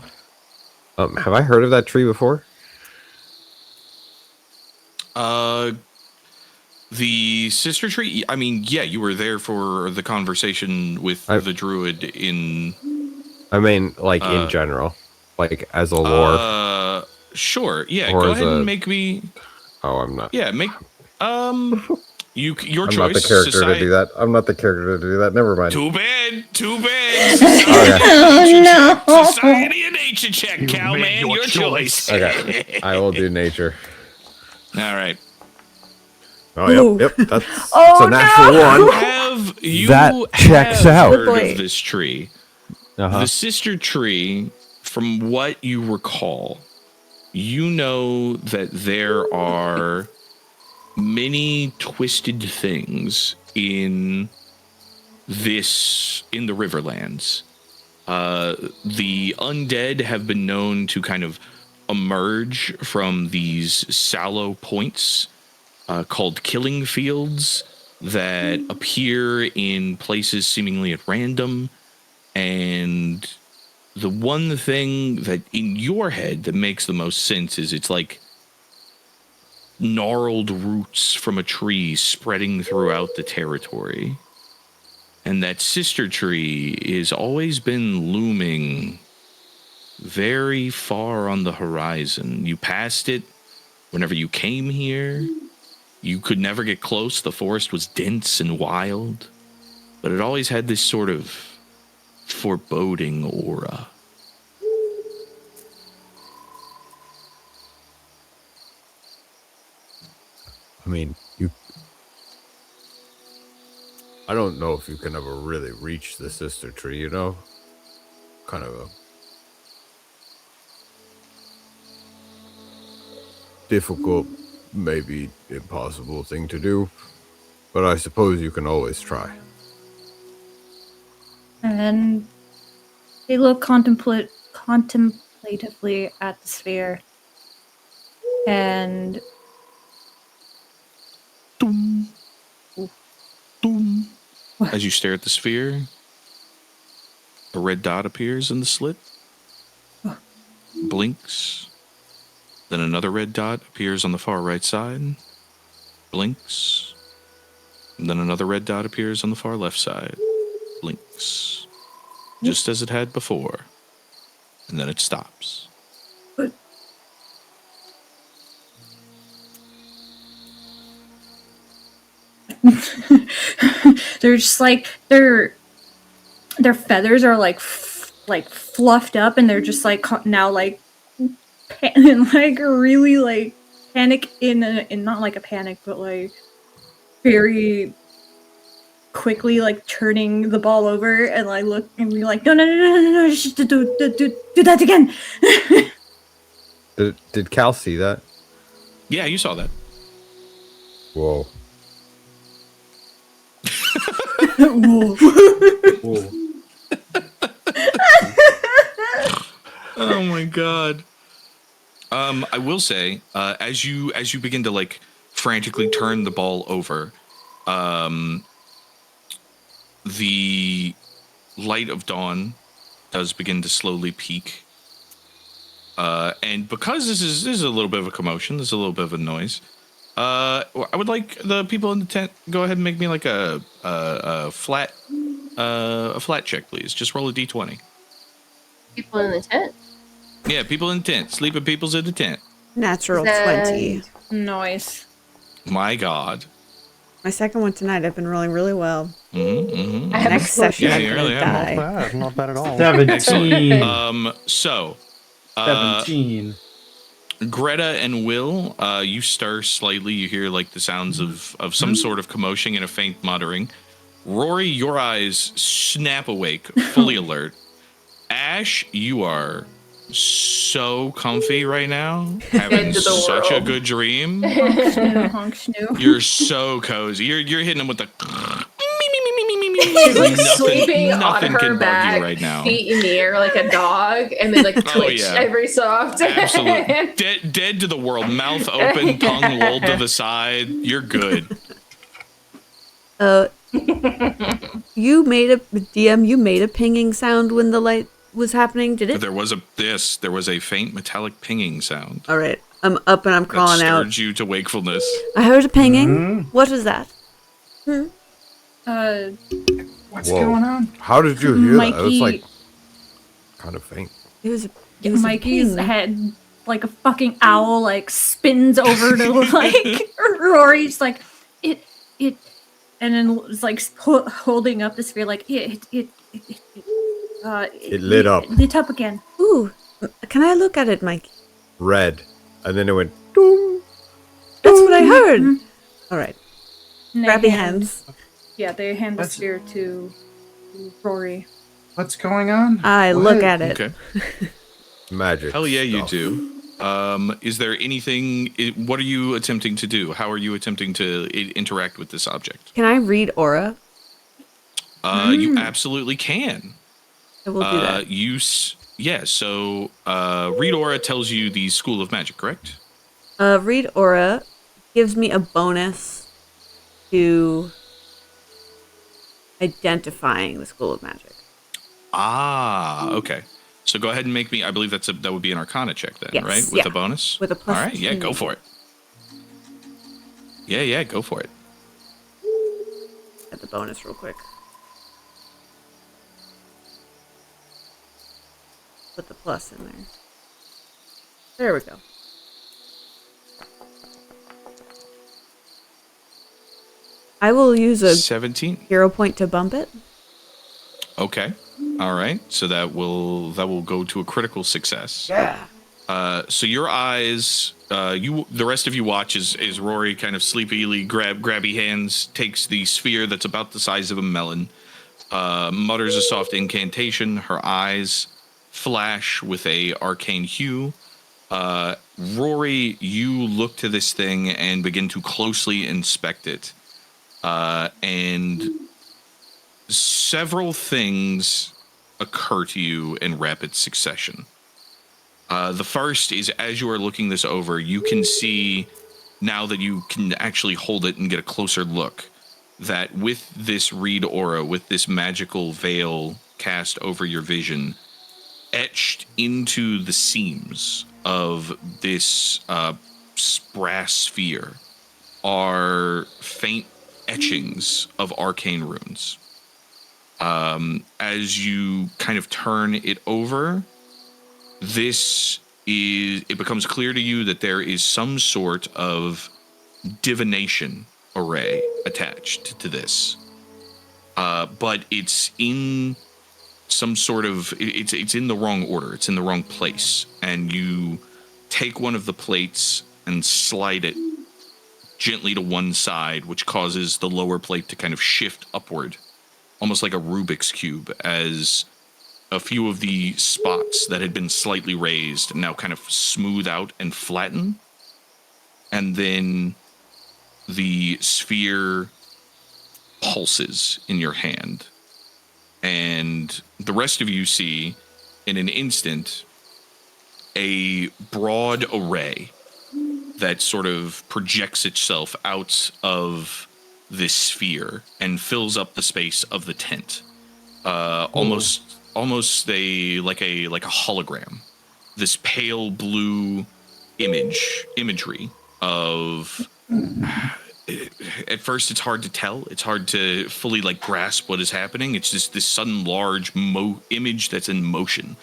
Have I heard of that tree before? The sister tree. I mean, yeah, you were there for the conversation with the druid in. I mean, like in general, like as a lore. Sure. Yeah. Or Go as ahead and a- make me. Oh, I'm not. Yeah. Make. Your I'm choice. not the character to do that. I'm not the character to do that. Never mind. Too bad. Society, no. Society and nature check, You Cal, made man. your Your choice. Okay, I will do nature. All right. Oh, yep. That's Oh, a natural one. That checks have out. heard Boy. of this tree? Uh-huh. The sister tree, from what you recall, you know that there are many twisted things in the Riverlands. The undead have been known to kind of emerge from these sallow points called killing fields that appear in places seemingly at random. And the one thing that in your head that makes the most sense is it's like gnarled roots from a tree spreading throughout the territory. And that sister tree has always been looming very far on the horizon. You passed it whenever you came here. You could never get close. The forest was dense and wild, but it always had this sort of foreboding aura. I mean, I don't know if you can ever really reach the sister tree, you know? Kind of a difficult, maybe impossible thing to do. But I suppose you can always try. And then they look contemplatively at the sphere, and boom. What? As you stare at the sphere, a red dot appears in the slit, blinks. Then another red dot appears on the far right side, blinks. And then another red dot appears on the far left side, blinks. Just as it had before. And then it stops. But they're just like their feathers are like fluffed up, and they're just like now like like really like panic in not like a panic, but like very quickly like turning the ball over, and like look and be like, no, just do that again. Did Cal see that? Yeah, you saw that. Whoa. Whoa. Oh my god. I will say, as you begin to like frantically turn the ball over, the light of dawn does begin to slowly peak. And because this is a little bit of a commotion, there's a little bit of a noise. I would like the people in the tent go ahead and make me like a flat check, please. Just roll a d20. People in the tent. Yeah, people in the tent. Sleeping people's in the tent. Natural Then- 20. Noise. My God. My second one tonight, I've been rolling really well. Mm-hmm. I have Next a session, Yeah, I'm you gonna really have. die. Not bad at all. 17. So, 17. Greta and Will, you stir slightly. You hear like the sounds of some sort of commotion and a faint muttering. Rory, your eyes snap awake, fully alert. Ashe, you are so comfy right now, having End of the such a world. good dream. Honk snoo. You're so cozy. You're hitting them with the. She's like sleeping on nothing her can bug back, you right now. feet in the air like a dog, and then like twitch yeah. every so often. Absolutely. Dead to the world. Mouth open, tongue lolled to the side. You're good. You made a DM. You made a pinging sound when the light was happening. Did it? There was a faint metallic pinging sound. All right. I'm up and I'm That crawling stirred out. you to wakefulness. I heard a pinging. What is that? What's Whoa. going on? How did you hear that? It was Mikey- like kind of faint. It was. It was a Mikey's ping. head, like a fucking owl, like spins over to like Rory's, like it, and then it's like holding up the sphere, like it lit up. lit up again. Ooh, can I look at it, Mike? Red. And then it went doom. That's what I heard. All right. And they Grab your hand- hands. Yeah, they hand the That's- sphere to Rory. What's going on? I What? look at it. Okay. Magic. Hell yeah, you stuff. do. Is there anything? What are you attempting to do? How are you attempting to interact with this object? Can I read aura? You absolutely can. I will do that. So Read Aura tells you the School of Magic, correct? Read aura gives me a bonus to identifying the School of Magic. Ah, okay. So go ahead and make me. I believe that would be an Arcana check then, Yes, right? With yeah. a bonus. With a plus All right, yeah, 2. go for it. Yeah, go for it. Add the bonus real quick. Put the plus in there. There we go. I will use a 17. hero point to bump it. Okay. All right. So that will go to a critical success. Yeah. So your eyes, the rest of you watch as Rory kind of sleepily grabby hands takes the sphere that's about the size of a melon, mutters a soft incantation. Her eyes flash with a arcane hue. Rory, you look to this thing and begin to closely inspect it, and several things occur to you in rapid succession. The first is, as you are looking this over, you can see, now that you can actually hold it and get a closer look, that with this read aura, with this magical veil cast over your vision, etched into the seams of this brass sphere are faint etchings of arcane runes. As you kind of turn it over, it becomes clear to you that there is some sort of divination array attached to this. But it's in some sort of, it's in the wrong order. It's in the wrong place. And you take one of the plates and slide it gently to one side, which causes the lower plate to kind of shift upward, almost like a Rubik's Cube, as a few of the spots that had been slightly raised now kind of smooth out and flatten. And then the sphere pulses in your hand. And the rest of you see, in an instant, a broad array that sort of projects itself out of this sphere and fills up the space of the tent. Almost like a hologram. This pale blue imagery of. At first, it's hard to tell. It's hard to fully grasp what is happening. It's just this sudden large image that's in motion.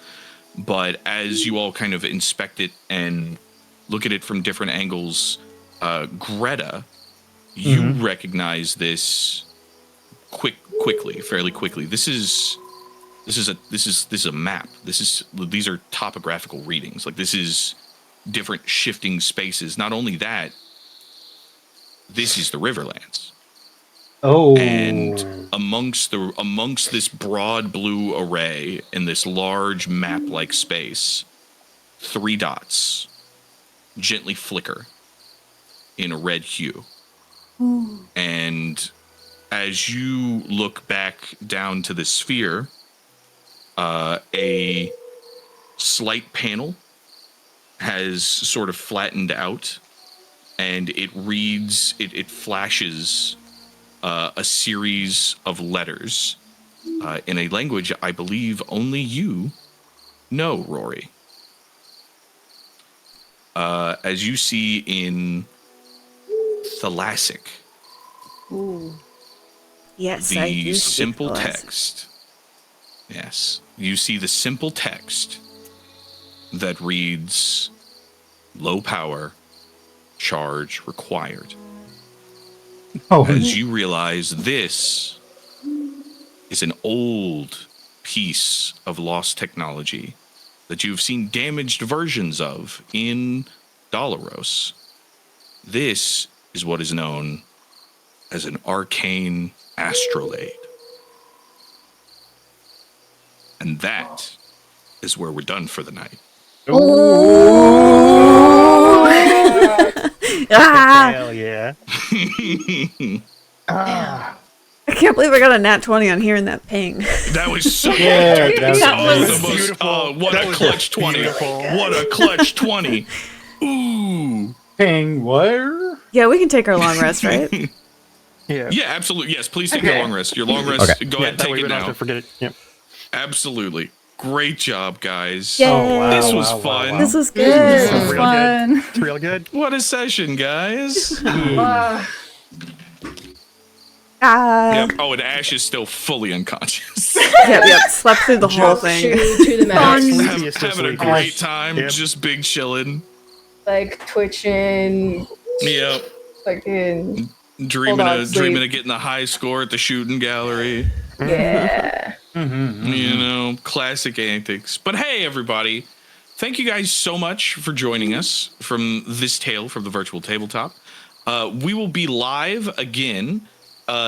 But as you all kind of inspect it and look at it from different angles, Greta, you recognize this fairly quickly. This is a map. These are topographical readings. This is different shifting spaces. Not only that, this is the Riverlands. Oh. And amongst this broad blue array in this large map-like space, 3 dots gently flicker in a red hue. Ooh. And as you look back down to the sphere, a slight panel has sort of flattened out, and it reads, it flashes a series of letters in a language I believe only you know, Rori. As you see in Thalassic, Ooh. Yes, I the do simple speak Thalassic. text. Yes, you see the simple text that reads, "Low power, charge required." Oh. As you realize this is an old piece of lost technology that you've seen damaged versions of in Dolaros. This is what is known as an arcane astrolabe. And that is where we're done for the night. Ah! Hell yeah. I can't believe I got a nat 20 on hearing that ping. That was so Yeah, that was was the most, beautiful. what That a was clutch 20. beautiful. What a clutch 20. Ooh. Ping, where? Yeah, we can take our long rest, right? Yeah. Yeah, absolutely. Yes, please take your long rest. Your long rest, Okay. go Yeah, ahead, that take way it we don't have now. to forget it. Yep. Absolutely. Great job, guys. Yay. Oh, wow. This was wow, fun. wow. This was This good. was Real fun. It's real good. What a session, guys. Ah. Yep. Oh, and Ashe is still fully unconscious. Yep. Slept through the whole thing. To the max. Sleepiest of Having a sleepiest. great time, Yep. just big chilling. Twitching, Yep. fucking, Dreaming Hold on, of sleep. getting a high score at the shooting gallery. yeah. You know, classic antics. But hey, everybody, thank you guys so much for joining us from this tale from the virtual tabletop. We will be live again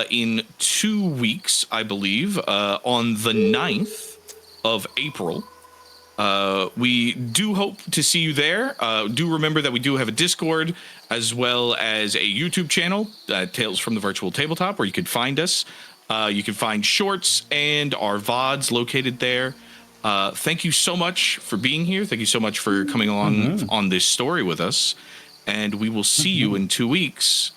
in 2 weeks, I believe, on the 9th of April. We do hope to see you there. Do remember that we do have a Discord as well as a YouTube channel, Tales from the Virtual Tabletop, where you can find us. You can find shorts and our VODs located there. Thank you so much for being here. Thank you so much for coming on this story with us. And we will see you in 2 weeks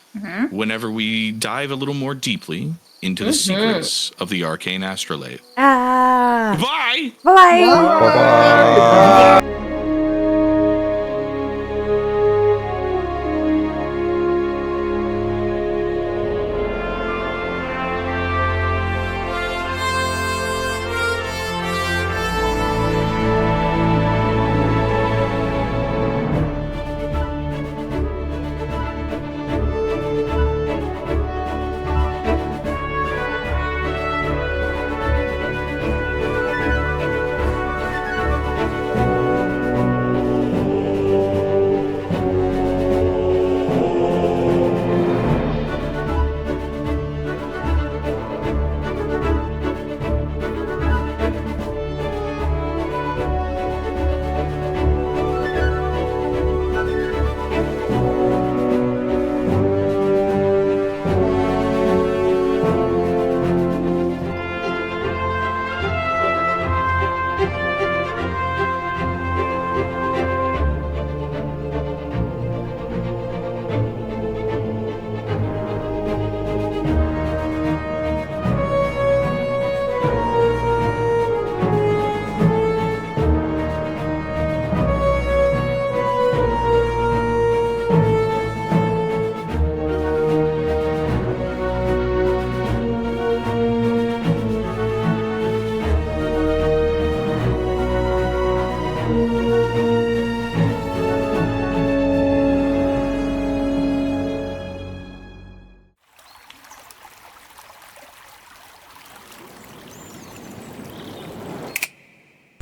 whenever we dive a little more deeply into the secrets of the arcane astrolabe. Bye! Bye!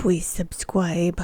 Please subscribe.